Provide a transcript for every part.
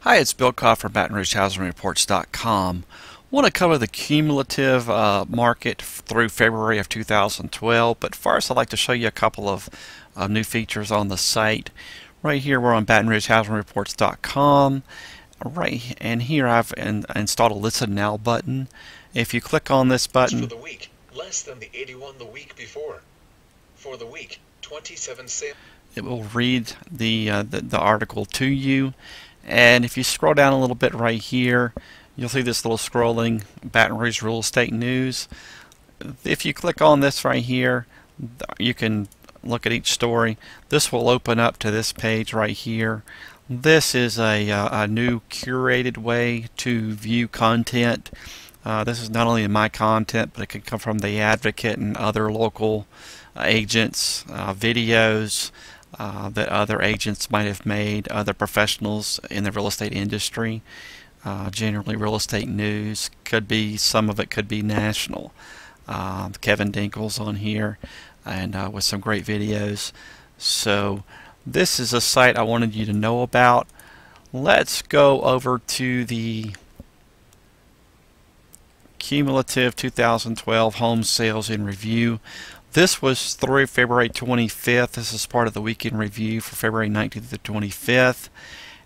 Hi, it's Bill Koff from BatonRougeHousingReports.com. Want to cover the cumulative market through February of 2012, but first I'd like to show you a couple of new features on the site. Right here we're on BatonRougeHousingReports.com. Right, and here I've installed a Listen Now button. If you click on this button, for the week, less than the 81 the week before. For the week, 27 sales. It will read the article to you. And if you scroll down a little bit right here, you'll see this little scrolling Baton Rouge real estate news. If you click on this right here, you can look at each story. This will open up to this page right here. This is a new curated way to view content. This is not only my content, but it can come from the Advocate and other local agents, videos that other agents might have made, other professionals in the real estate industry, generally real estate news. Could be, some of it could be national. Kevin Dinkle's on here, and with some great videos. So this is a site I wanted you to know about. Let's go over to the Cumulative 2012 Home Sales in Review. This was through February 25th. This is part of the weekend review for February 19th to 25th.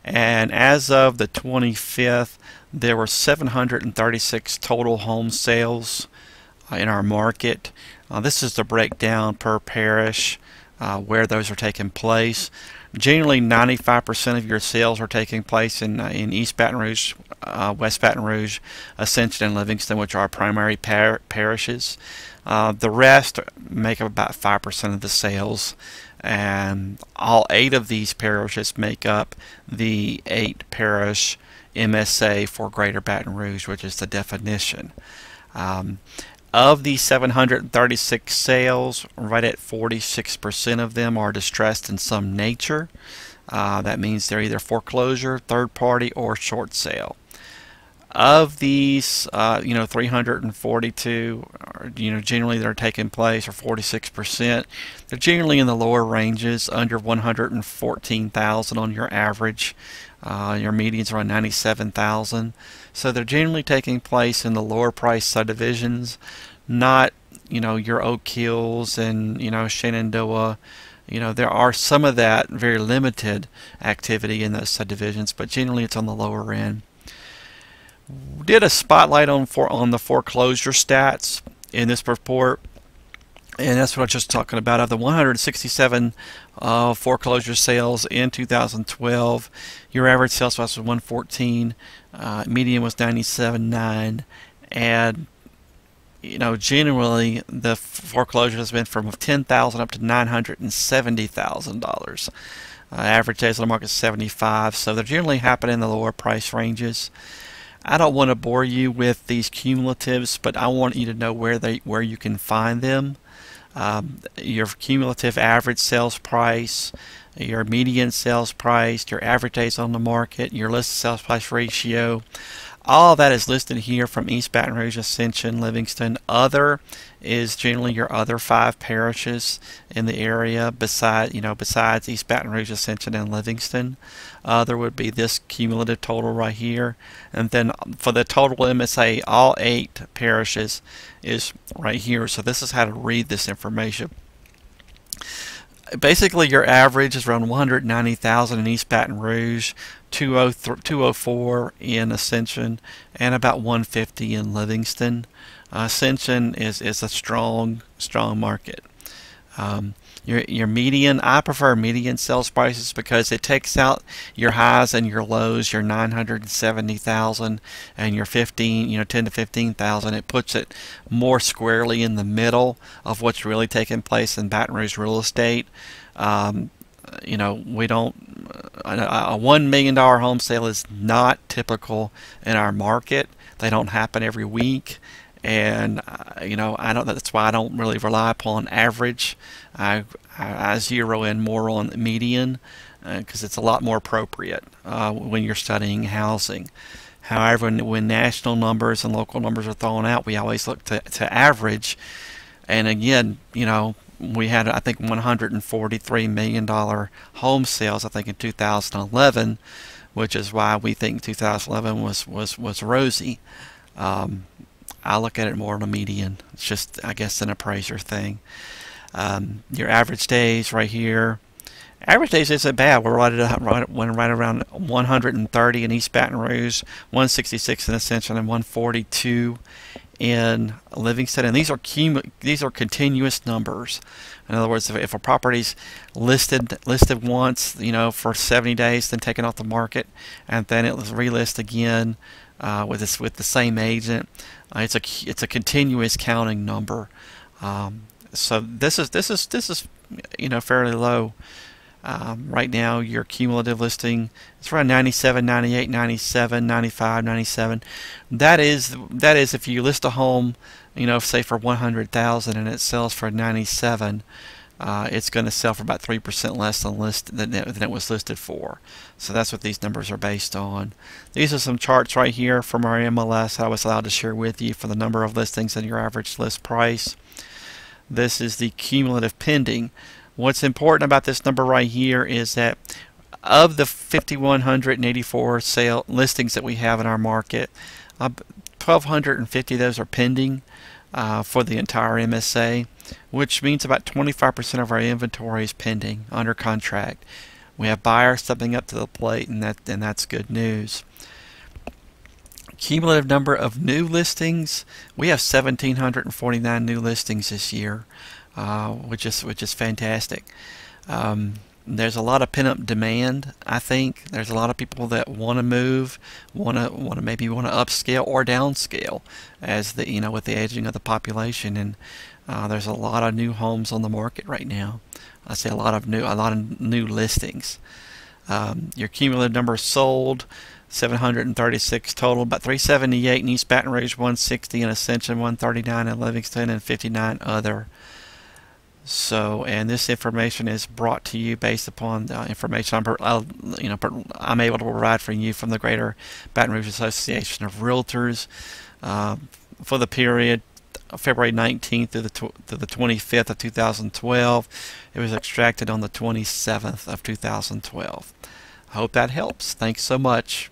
And as of the 25th, there were 736 total home sales in our market. This is the breakdown per parish where those are taking place. Generally, 95% of your sales are taking place in East Baton Rouge, West Baton Rouge, Ascension, and Livingston, which are our primary parishes. The rest make up about 5% of the sales, and all 8 of these parishes make up the 8-parish MSA for Greater Baton Rouge, which is the definition. Of the 736 sales, right at 46% of them are distressed in some nature. That means they're either foreclosure, third party, or short sale. Of these, 342, generally that are taking place, or 46%, they're generally in the lower ranges, under 114,000 on your average. Your medians are on 97,000. So they're generally taking place in the lower price subdivisions, not, your Oak Hills and, Shenandoah. There are some of that very limited activity in those subdivisions, but generally it's on the lower end. Did a spotlight on the foreclosure stats in this report, and that's what I was just talking about. Of the 167 foreclosure sales in 2012, your average sales price was 114, median was 97.9, and generally the foreclosure has been from $10,000 up to $970,000. Average days on the market is 75, so they're generally happening in the lower price ranges. I don't want to bore you with these cumulatives, but I want you to know where you can find them. Your cumulative average sales price, your median sales price, your average days on the market, your list sales price ratio. All of that is listed here from East Baton Rouge, Ascension, Livingston. Other is generally your other 5 parishes in the area besides East Baton Rouge, Ascension, and Livingston. Other would be this cumulative total right here. And then for the total MSA, all 8 parishes is right here. So this is how to read this information. Basically, your average is around 190,000 in East Baton Rouge, 204 in Ascension, and about 150 in Livingston. Ascension is a strong market. Your median, I prefer median sales prices because it takes out your highs and your lows, your 970,000 and your 10 to 15,000. It puts it more squarely in the middle of what's really taking place in Baton Rouge real estate. We don't, a $1 million home sale is not typical in our market. They don't happen every week. And that's why I don't really rely upon average. I zero in more on the median because it's a lot more appropriate when you're studying housing. However, when national numbers and local numbers are thrown out, we always look to average. And again, we had, I think, $143 million home sales, I think, in 2011. which is why we think 2011 was rosy. I look at it more on a median. It's just, I guess, an appraiser thing. Your average days right here. Average days isn't bad. We're right around 130 in East Baton Rouge, 166 in Ascension, and 142 in Livingston. And these are continuous numbers. In other words, if a property's listed once, for 70 days, then taken off the market, and then it was relist again with the same agent, it's a continuous counting number. So this is fairly low. Right now your cumulative listing is around 97, 98, 97, 95, 97. That is if you list a home, say for 100,000 and it sells for 97, it's going to sell for about 3% less than it was listed for. So that's what these numbers are based on. These are some charts right here from our MLS that I was allowed to share with you for the number of listings and your average list price. This is the cumulative pending. What's important about this number right here is that of the 5,184 sale listings that we have in our market, 1,250 of those are pending for the entire MSA, which means about 25% of our inventory is pending, under contract. We have buyers stepping up to the plate, and that's good news. Cumulative number of new listings, we have 1,749 new listings this year, which is fantastic. There's a lot of pent-up demand. I think there's a lot of people that want to move, maybe want to upscale or downscale as with the aging of the population, and there's a lot of new homes on the market right now. I say a lot of new listings. Your cumulative number sold, 736 total, about 378 in East Baton Rouge, 160 in Ascension, 139 in Livingston, and 59 other. So, and this information is brought to you based upon the information I'm able to provide for you from the Greater Baton Rouge Association of Realtors for the period February 19th to the 25th of 2012. It was extracted on the 27th of 2012. I hope that helps. Thanks so much.